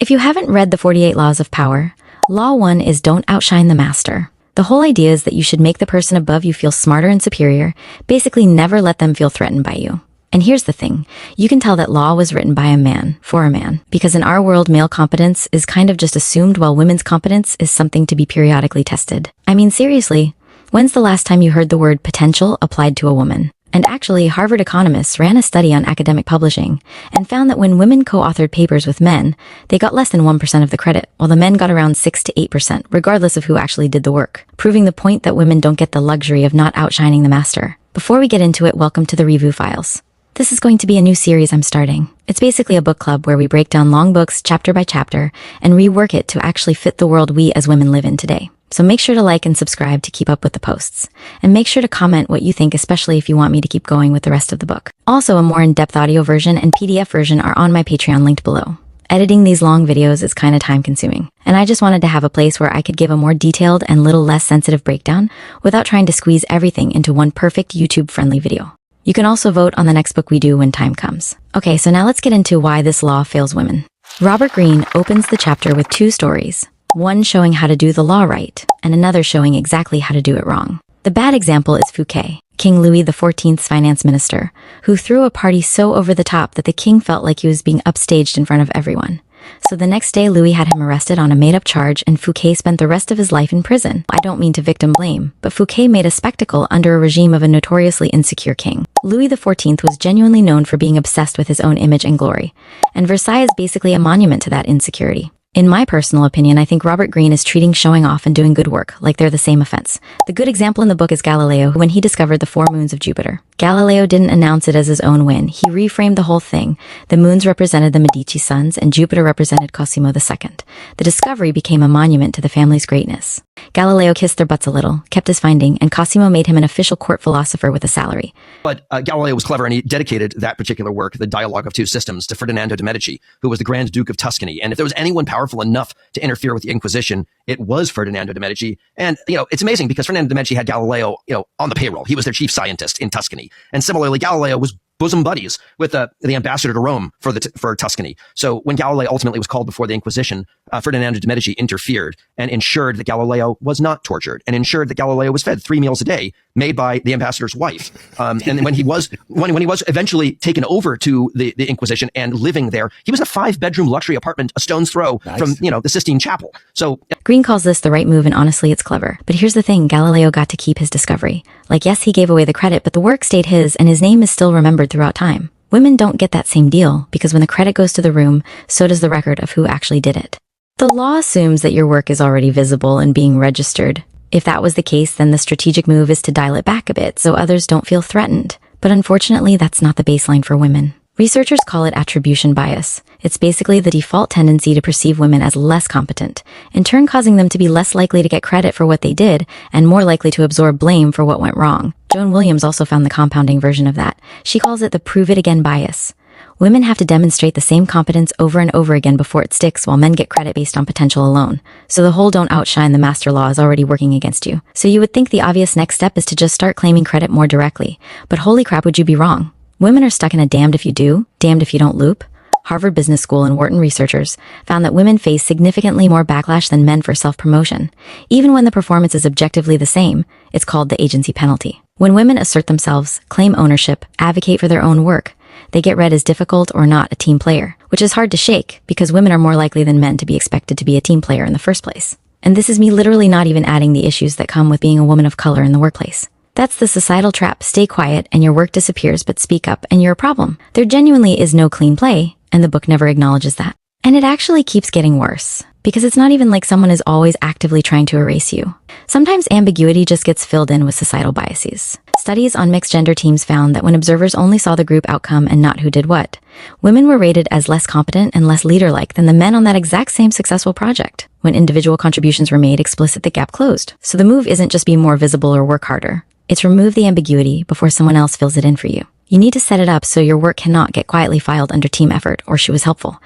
If you haven't read the 48 Laws of Power, Law 1 is don't outshine the master. The whole idea is that you should make the person above you feel smarter and superior, basically never let them feel threatened by you. And here's the thing, you can tell that law was written by a man, for a man, because in our world male competence is kind of just assumed while women's competence is something to be periodically tested. I mean seriously, when's the last time you heard the word potential applied to a woman? And actually, Harvard economists ran a study on academic publishing and found that when women co-authored papers with men, they got less than 1% of the credit, while the men got around 6 to 8%, regardless of who actually did the work, proving the point that women don't get the luxury of not outshining the master. Before we get into it, welcome to the Revu Files. This is going to be a new series I'm starting. It's basically a book club where we break down long books chapter by chapter and rework it to actually fit the world we as women live in today. So make sure to like and subscribe to keep up with the posts. And make sure to comment what you think, especially if you want me to keep going with the rest of the book. Also, a more in-depth audio version and PDF version are on my Patreon linked below. Editing these long videos is kind of time-consuming, and I just wanted to have a place where I could give a more detailed and little less sensitive breakdown without trying to squeeze everything into one perfect YouTube-friendly video. You can also vote on the next book we do when time comes. Okay, so now let's get into why this law fails women. Robert Greene opens the chapter with 2 stories. One showing how to do the law right, and another showing exactly how to do it wrong. The bad example is Fouquet, King Louis XIV's finance minister, who threw a party so over the top that the king felt like he was being upstaged in front of everyone. So the next day, Louis had him arrested on a made-up charge, and Fouquet spent the rest of his life in prison. I don't mean to victim blame, but Fouquet made a spectacle under a regime of a notoriously insecure king. Louis XIV was genuinely known for being obsessed with his own image and glory, and Versailles is basically a monument to that insecurity. In my personal opinion, I think Robert Greene is treating showing off and doing good work like they're the same offense. The good example in the book is Galileo, when he discovered the 4 moons of Jupiter. Galileo didn't announce it as his own win. He reframed the whole thing. The moons represented the Medici sons, and Jupiter represented Cosimo II. The discovery became a monument to the family's greatness. Galileo kissed their butts a little, kept his finding, and Cosimo made him an official court philosopher with a salary. But Galileo was clever, and he dedicated that particular work, The Dialogue of Two Systems, to Ferdinando de' Medici, who was the Grand Duke of Tuscany. And if there was anyone powerful enough to interfere with the Inquisition, it was Ferdinando de' Medici. And, it's amazing because Ferdinando de' Medici had Galileo, on the payroll. He was their chief scientist in Tuscany. And similarly, Galileo was bosom buddies with the ambassador to Rome for Tuscany. So when Galileo ultimately was called before the Inquisition, Ferdinando de' Medici interfered and ensured that Galileo was not tortured, and ensured that Galileo was fed 3 meals a day made by the ambassador's wife. And when he was eventually taken over to the Inquisition and living there, he was in a 5-bedroom luxury apartment a stone's throw from the Sistine Chapel. So Greene calls this the right move, and honestly, it's clever. But here's the thing, Galileo got to keep his discovery. Like, yes, he gave away the credit, but the work stayed his, and his name is still remembered throughout time. Women don't get that same deal, because when the credit goes to the room, so does the record of who actually did it. The law assumes that your work is already visible and being registered. If that was the case, then the strategic move is to dial it back a bit so others don't feel threatened. But unfortunately, that's not the baseline for women. Researchers call it attribution bias. It's basically the default tendency to perceive women as less competent, in turn causing them to be less likely to get credit for what they did and more likely to absorb blame for what went wrong. Joan Williams also found the compounding version of that. She calls it the prove it again bias. Women have to demonstrate the same competence over and over again before it sticks, while men get credit based on potential alone. So the whole don't outshine the master law is already working against you. So you would think the obvious next step is to just start claiming credit more directly. But holy crap, would you be wrong? Women are stuck in a damned if you do, damned if you don't loop. Harvard Business School and Wharton researchers found that women face significantly more backlash than men for self-promotion. Even when the performance is objectively the same, it's called the agency penalty. When women assert themselves, claim ownership, advocate for their own work, they get read as difficult or not a team player, which is hard to shake because women are more likely than men to be expected to be a team player in the first place. And this is me literally not even adding the issues that come with being a woman of color in the workplace. That's the societal trap. Stay quiet and your work disappears, but speak up and you're a problem. There genuinely is no clean play, and the book never acknowledges that. And it actually keeps getting worse, because it's not even like someone is always actively trying to erase you. Sometimes ambiguity just gets filled in with societal biases. Studies on mixed gender teams found that when observers only saw the group outcome and not who did what, women were rated as less competent and less leader-like than the men on that exact same successful project. When individual contributions were made explicit, the gap closed. So the move isn't just be more visible or work harder. It's remove the ambiguity before someone else fills it in for you. You need to set it up so your work cannot get quietly filed under team effort or she was helpful.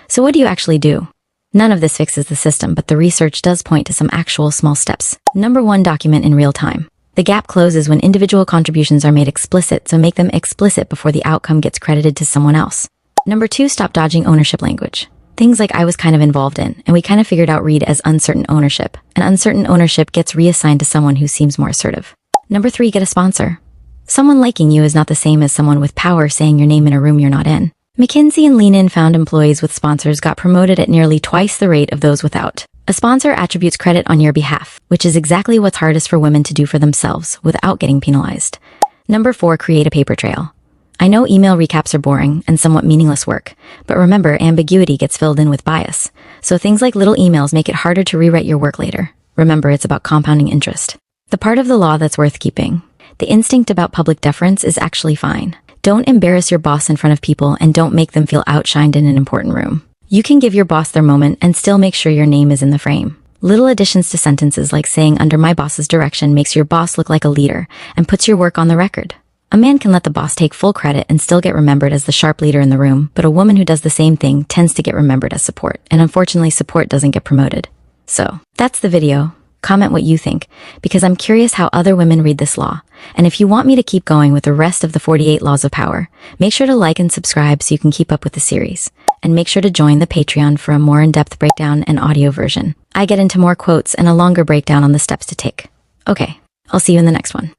So what do you actually do? None of this fixes the system, but the research does point to some actual small steps. Number 1, document in real time. The gap closes when individual contributions are made explicit, so make them explicit before the outcome gets credited to someone else. Number 2, stop dodging ownership language. Things like I was kind of involved in, and we kind of figured out read as uncertain ownership. And uncertain ownership gets reassigned to someone who seems more assertive. Number 3, get a sponsor. Someone liking you is not the same as someone with power saying your name in a room you're not in. McKinsey and Lean In found employees with sponsors got promoted at nearly twice the rate of those without. A sponsor attributes credit on your behalf, which is exactly what's hardest for women to do for themselves without getting penalized. Number 4, create a paper trail. I know email recaps are boring and somewhat meaningless work, but remember, ambiguity gets filled in with bias. So things like little emails make it harder to rewrite your work later. Remember, it's about compounding interest. The part of the law that's worth keeping. The instinct about public deference is actually fine. Don't embarrass your boss in front of people and don't make them feel outshined in an important room. You can give your boss their moment and still make sure your name is in the frame. Little additions to sentences like saying under my boss's direction makes your boss look like a leader and puts your work on the record. A man can let the boss take full credit and still get remembered as the sharp leader in the room, but a woman who does the same thing tends to get remembered as support, and unfortunately support doesn't get promoted. So, that's the video. Comment what you think, because I'm curious how other women read this law. And if you want me to keep going with the rest of the 48 laws of power, make sure to like and subscribe so you can keep up with the series. And make sure to join the Patreon for a more in-depth breakdown and audio version. I get into more quotes and a longer breakdown on the steps to take. Okay, I'll see you in the next one.